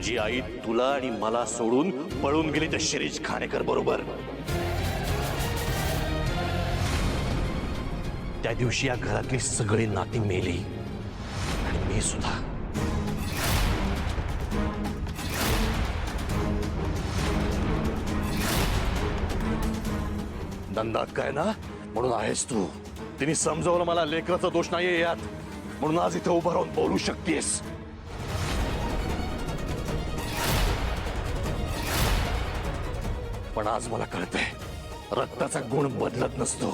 तुझी आई तुला आणि मला सोडून पळून गेली त्या शिरीष खाणेकर बरोबर। त्या दिवशी या घरातली सगळी नाती मेली आणि मी सुद्धा। नंदात काय ना म्हणून आहेस तू। तिने समजावलं मला लेकराचा दोष नाहीये यात, म्हणून आज इथे उभं राहून बोलू शकतेस। पण आज मला कळतंय रक्ताचा गुण बदलत नसतो।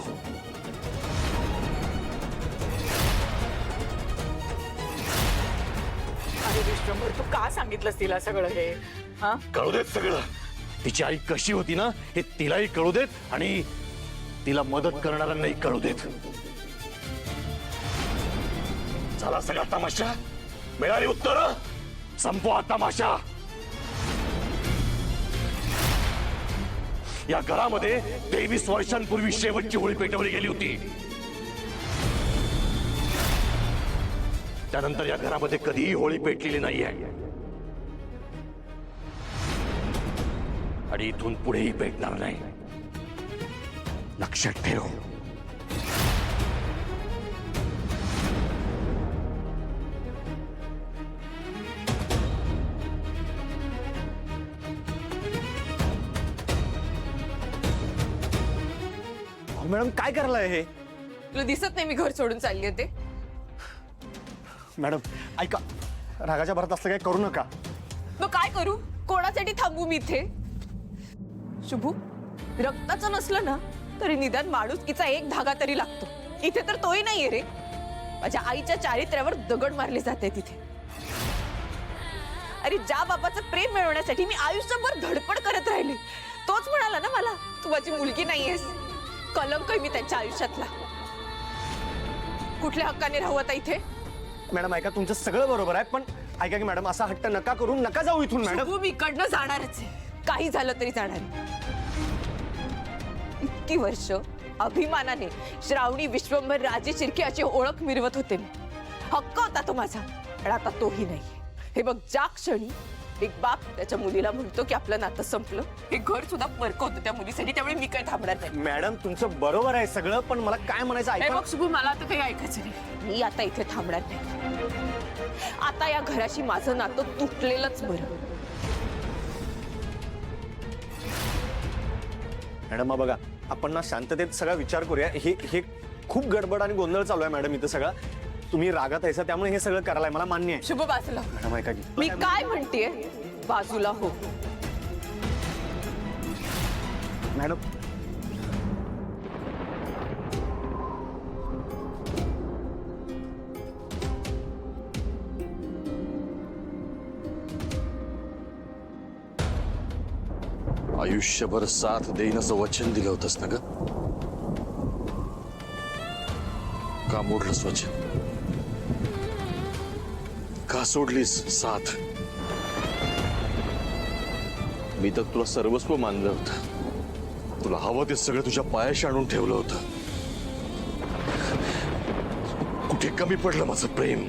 विश्वंभर तू का सांगितलंस तिला सगळं हे? कळू देत सगळं। तिची आई कशी होती ना हे तिलाही कळू देत आणि तिला मदत करणाऱ्यांनाही कळू देत। झाला सगळा तमाशा, मिळाली उत्तर, संपवा तमाशा। या घरामध्ये 23 वर्षांपूर्वी शेवटची होळी पेटवली गेली होती। त्यानंतर या घरामध्ये कधीही होळी पेटलेली नाहीये आणि इथून पुढेही पेटणार नाही, लक्षात ठेव। मॅडम काय करलाय हे? तुला दिसत नाही मी घर सोडून चालली ते? मॅडम ऐका, रागाच्या भरात असलं काय करू नका। मग काय करू? कोणासाठी थांबू मी इथे? शुभू, रक्ताचं नसलं ना तरी निदान माणुसकीचा एक धागा तरी लागतो। इथे तर तोही नाहीये रे। माझ्या आईच्या चारित्र्यावर दगड मारले जाते तिथे। अरे ज्या बापाचं प्रेम मिळवण्यासाठी मी आयुष्यभर धडपड करत राहिले, तोच म्हणाला ना मला तू माझी मुलगी नाहीयेस। कलंक आहे मी त्यांच्या आयुष्यातला। कुठल्या हक्काने राहू आता इथे? मॅडम ऐका, तुमचं सगळं बरोबर आहे, पण ऐका की मॅडम असा हट्ट नका करू, नका जाऊ इथून मॅडम। शुभू, मी इकडनं जाणारच आहे, काही झालं तरी जाणार आहे। इतकी वर्ष अभिमानाने श्रावणी विश्वंभर राजे शिर्के अशी ओळख मिरवत होते मी। हक्क होता तो माझा, पण आता तोही नाही। हे बघ, ज्या क्षणी एक बाप त्याच्या मुलीला म्हणतो की आपलं नातं संपलं, हे घर सुद्धा परक होतं त्या मुलीसाठी, त्यामुळे मी काय थांबणार नाही। मॅडम तुमचं बरोबर आहे सगळं, पण मला काय म्हणायचं हे ऐका। बघ शुभू, मला आता काही ऐकायचं नाही। मी आता इथे थांबणार नाही। आता या घराशी माझं नातं तुटलेलंच बरं। मॅडम बघा, आपण ना शांततेत सगळा विचार करूया। हे खूप गडबड आणि गोंधळ चालू आहे मॅडम इथं सगळा। तुम्ही रागात आहे त्यामुळे हे सगळं करायला मला मान्य आहे। शुभ, बाजूला हो। मॅडम ऐका की, मी काय म्हणतेय, बाजूला हो। मॅडम आयुष्यभर साथ देईन असं वचन दिलं होतंस ना ग? का मोडलंस वचन? का सोडलीस साथ? मी तर तुला सर्वस्व मानलं होतं, तुला हवं ते सगळं तुझ्या पायाशी आणून ठेवलं होतं। कुठे कमी पडलं माझं प्रेम?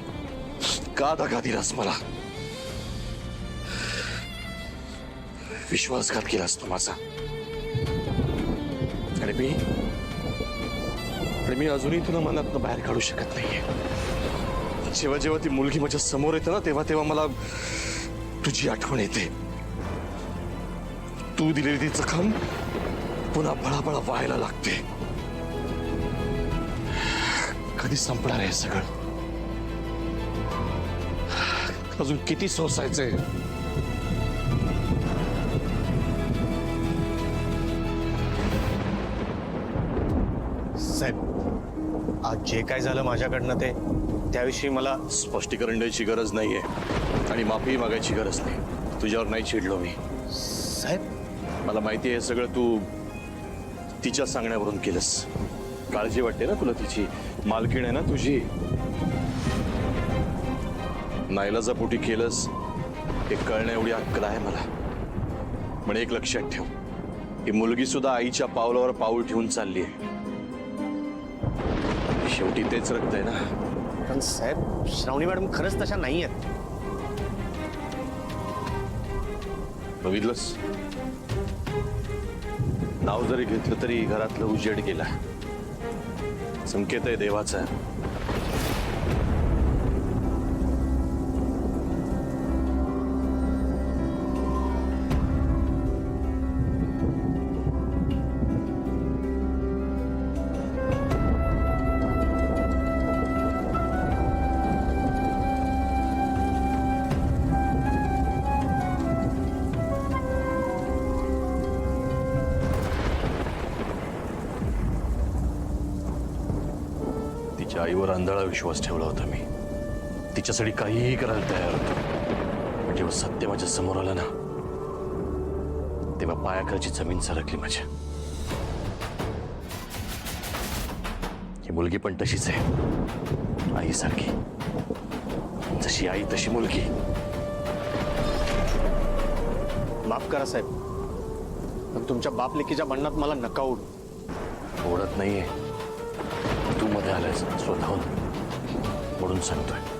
का दगा दिलास मला? विश्वासघात केलास तू माझा, आणि मी अजूनही तुला मनातनं बाहेर काढू शकत नाहीये। जेव्हा जेव्हा ती मुलगी माझ्या समोर येते ना, तेव्हा तेव्हा मला तुझी आठवण येते। तू दिलेली ती जखम पुन्हा बळाबळा व्हायला लागते। कधी संपणार आहे सगळं? अजून किती सोसायचंय? साहेब, आज जे काय झालं माझ्याकडनं ते त्याविषयी मला स्पष्टीकरण द्यायची गरज नाहीये आणि माफी मागायची गरज नाही। तुझ्यावर नाही चिडलो मी साहेब। मला माहिती आहे सगळं तू तिच्या सांगण्यावरून केलंस। काळजी वाटते ना तुला, तिची मालकीण आहे ना तुझी। नाईलाजापोटी केलंस हे कळण्या एवढी अक्कल आहे मला। पण एक लक्षात ठेव, ही मुलगी सुद्धा आईच्या पावलावर पाऊल ठेवून चालली आहे। शेवटी तेच रक्त आहे ना। पण साहेब, श्रावणी मॅडम खरंच तशा नाही आहेत। बघितलंस, नाव जरी घेतलं तरी घरातलं उजेड गेला. संकेत आहे देवाचा. तिच्या आईवर आंधळा विश्वास ठेवला होता मी. तिच्यासाठी काहीही करायला तयार होतो. पण जेव्हा सत्य माझ्या समोर आलं ना, तेव्हा पायाखालची जमीन सरकली माझ्या. ही मुलगी पण तशीच आहे, आईसारखी. जशी आई तशी मुलगी. माफ करा साहेब, पण तुमच्या बाप लेकीच्या भांडणात मला नका ओढू. ओढत नाहीये, तू मध्ये आलायस स्वतःहून, म्हणून सांगतोय.